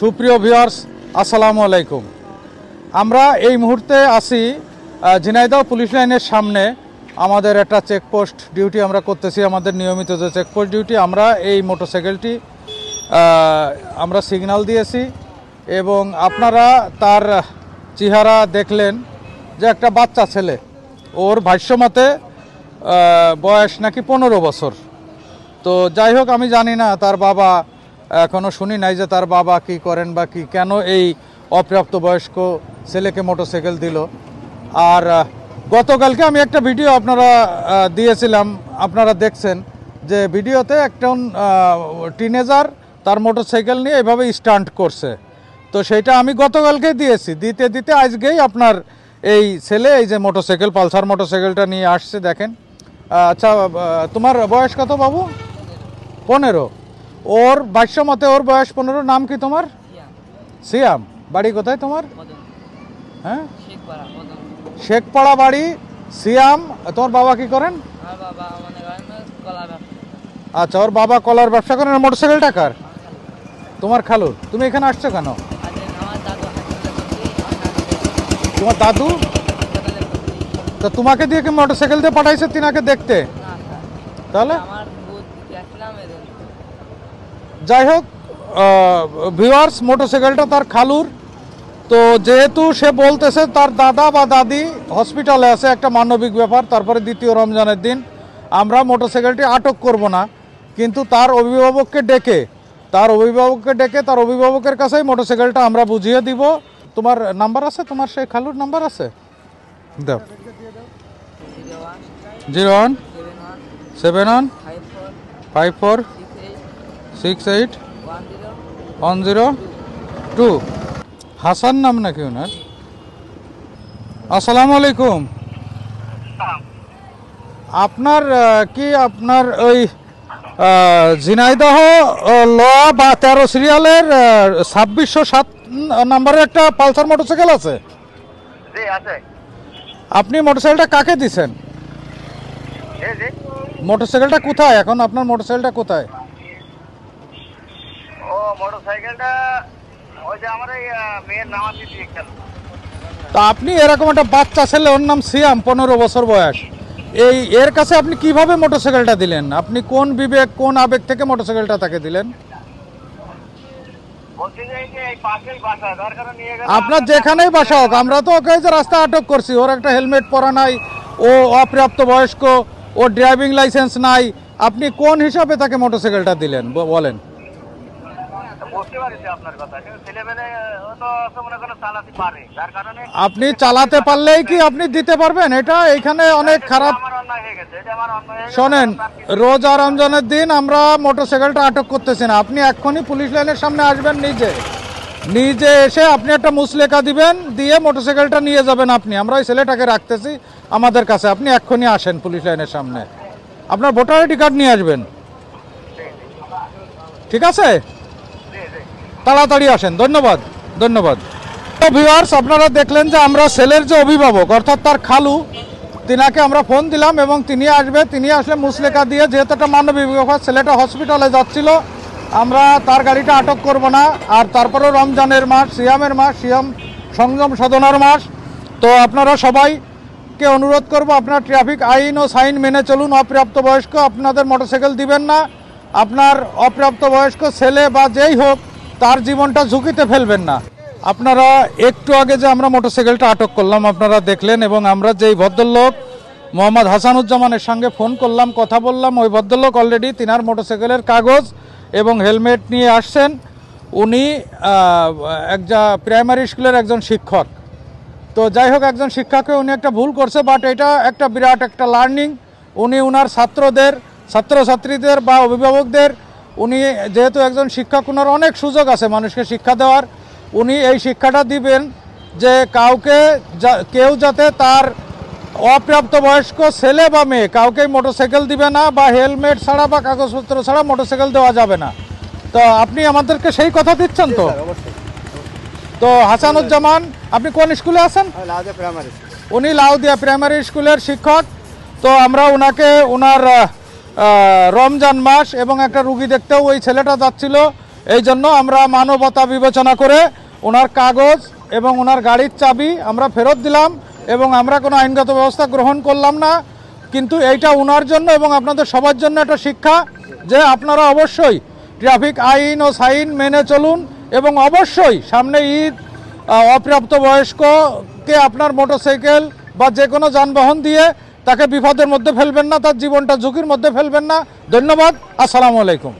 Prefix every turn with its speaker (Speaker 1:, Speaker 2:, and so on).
Speaker 1: সুপ্রিয় ভিউয়ার্স, আসসালামু আলাইকুম। আমরা এই মুহূর্তে আছি ঝিনাইদহ পুলিশ লাইনের সামনে। আমাদের একটা চেকপোস্ট ডিউটি আমরা করতেছি, আমাদের নিয়মিত যে চেকপোস্ট ডিউটি। আমরা এই মোটরসাইকেলটি আমরা সিগন্যাল দিয়েছি এবং আপনারা তার চেহারা দেখলেন যে একটা বাচ্চা ছেলে, ওর ভাষ্যমতে বয়স নাকি 15 বছর। তো যাই হোক, আমি জানি না তার বাবা, এখনও শুনি নাই যে তার বাবা কি করেন বা কি, কেন এই অপ্রাপ্ত বয়স্ক ছেলেকে মোটরসাইকেল দিল। আর গতকালকে আমি একটা ভিডিও আপনারা দিয়েছিলাম, আপনারা দেখছেন যে ভিডিওতে একজন টিনেজার তার মোটরসাইকেল নিয়ে এভাবে স্টান্ট করছে। তো সেইটা আমি গতকালকে দিয়েছি, দিতে দিতে আজকেই আপনার এই ছেলে এই যে মোটরসাইকেল, পালসার মোটরসাইকেলটা নিয়ে আসছে। দেখেন। আচ্ছা, তোমার বয়স কত বাবু? 15। ওর ভাষ্য মতে ওর বয়স 15। নাম কি তোমার? সিয়াম। বাড়ি কোথায় তোমার? হ্যাঁ, শেখপাড়া বাড়ি। সিয়াম, তোমার বাবা কি করেন? আচ্ছা, ওর বাবা কলার ব্যবসা করেন। মোটরসাইকেলটা কার? তোমার খালুর। তুমি এখানে আসছো কেন? তোমার দাদু? তো তোমাকে দিয়ে কি মোটরসাইকেল দিয়ে পাঠাইছে তিনাকে দেখতে? তাহলে যাই হোক ভিউয়ার্স, মোটরসাইকেলটা তার খালুর। তো যেহেতু সে বলতেছে তার দাদা বা দাদি হসপিটালে আছে, একটা মানবিক ব্যাপার, তারপরে দ্বিতীয় রমজানের দিন, আমরা মোটরসাইকেলটি আটক করব না, কিন্তু তার অভিভাবককে ডেকে তার অভিভাবকের কাছেই মোটরসাইকেলটা আমরা বুঝিয়ে দিব। তোমার নাম্বার আছে? তোমার সেই খালুর নাম্বার আছে? দাও। 017154681012। হাসান নাম নাকি ওনার? আসসালামু আলাইকুম। আপনার কি আপনার ওই ঝিনাইদহ ল বা 13 সিরিয়ালের 2607 নাম্বারের একটা পালসার মোটরসাইকেল আছে?
Speaker 2: জি আছে।
Speaker 1: আপনি মোটরসাইকেলটা কাকে দিছেন? মোটরসাইকেলটা কোথায় এখন? আপনার মোটরসাইকেলটা কোথায়?
Speaker 2: ও মোটরসাইকেলটা ওই যে আমার এই মেয়ের নাম আছে দিয়েছেন।
Speaker 1: তা আপনি এরকম একটা বাচ্চা ছেলে, ওর নাম সিয়াম, 15 বছর বয়স, এর কাছে আপনি কিভাবে মোটরসাইকেলটা দিলেন? আপনি কোন বিবেক, কোন আবেগ থেকে মোটরসাইকেলটা তাকে দিলেন? আপনার যেখানেই বাসা হোক, আমরা তো ওকে যে রাস্তা আটক করছি, ওর একটা হেলমেট পরা নাই, ও অপ্রাপ্ত বয়স্ক, ও ড্রাইভিং লাইসেন্স নাই, আপনি কোন হিসাবে তাকে মোটরসাইকেলটা দিলেন বলেন? আপনি চালাতে পারলেই কি আপনি দিতে পারবেন? এটা এখানে অনেক খারাপ। শোনেন, রোজা রমজানের দিন আমরা মোটরসাইকেলটা আটক করতেছি না। আপনি এক্ষুনি পুলিশ লাইনের সামনে আসবেন, নিজে এসে আপনি একটা মুসলেখা দিবেন, দিয়ে মোটরসাইকেলটা নিয়ে যাবেন আপনি। আমরা ওই ছেলেটাকে রাখতেছি আমাদের কাছে। আপনি এক্ষুনি আসেন পুলিশ লাইনের সামনে, আপনার ভোটার আইডি কার্ড নিয়ে আসবেন। ঠিক আছে, তাড়াতাড়ি আসেন। ধন্যবাদ। তো ভিউয়ার্স, আপনারা দেখলেন যে আমরা ছেলের যে অভিভাবক, অর্থাৎ তার খালু, তিনাকে আমরা ফোন দিলাম এবং তিনি আসবে। তিনি আসলে মুসলেখা দিয়ে, যেহেতু একটা মানবিক ব্যাপার, ছেলেটা হসপিটালে যাচ্ছিল, আমরা তার গাড়িটা আটক করব না। আর তারপরেও রমজানের মাস, সিয়ামের মাস, সিয়াম সংযম সাধনার মাস। তো আপনারা সবাইকে অনুরোধ করব, আপনার ট্রাফিক আইন ও সাইন মেনে চলুন। অপ্রাপ্ত বয়স্ক আপনাদের মোটরসাইকেল দিবেন না। আপনার অপ্রাপ্ত বয়স্ক ছেলে বা যেই হোক, তার জীবনটা ঝুঁকিতে ফেলবেন না। আপনারা একটু আগে যে আমরা মোটরসাইকেলটা আটক করলাম আপনারা দেখলেন, এবং আমরা যেই ভদ্রলোক মোহাম্মদ হাসানুজ্জামানের সঙ্গে ফোন করলাম, কথা বললাম, ওই ভদ্রলোক অলরেডি তিনার মোটরসাইকেলের কাগজ এবং হেলমেট নিয়ে আসছেন। উনি প্রাইমারি স্কুলের একজন শিক্ষক। তো যাই হোক, একজন শিক্ষককে উনি একটা ভুল করছে, বাট এটা একটা বিরাট একটা লার্নিং। উনি ওনার ছাত্রছাত্রীদের বা অভিভাবকদের, উনি যেহেতু একজন শিক্ষক, ওনার অনেক সুযোগ আছে মানুষকে শিক্ষা দেওয়ার। উনি এই শিক্ষাটা দিবেন যে কেউ যাতে তার অপ্রাপ্ত বয়স্ক ছেলে বা মেয়ে কাউকেই মোটরসাইকেল দিবে না, বা হেলমেট ছাড়া বা কাগজপত্র ছাড়া মোটরসাইকেল দেওয়া যাবে না। তো আপনি আমাদেরকে সেই কথা দিচ্ছেন তো? তো হাসানুজ্জামান, আপনি কোন স্কুলে আছেন? উনি লাউদিয়া প্রাইমারি স্কুলের শিক্ষক। তো আমরা ওনার রমজান মাস এবং একটা রুগী দেখতেও ওই ছেলেটা যাচ্ছিল, এই জন্য আমরা মানবতা বিবেচনা করে ওনার কাগজ এবং ওনার গাড়ির চাবি আমরা ফেরত দিলাম এবং আমরা কোনো আইনগত ব্যবস্থা গ্রহণ করলাম না। কিন্তু এইটা ওনার জন্য এবং আপনাদের সবার জন্য একটা শিক্ষা যে আপনারা অবশ্যই ট্রাফিক আইন ও সাইন মেনে চলুন এবং অবশ্যই সামনে ঈদ, অপ্রাপ্তবয়স্ককে আপনার মোটরসাইকেল বা যে কোনো যানবাহন দিয়ে তাকে বিপদের মধ্যে ফেলবেন না, তার জীবনটা ঝুঁকির মধ্যে ফেলবেন না। ধন্যবাদ। আসসালামু আলাইকুম।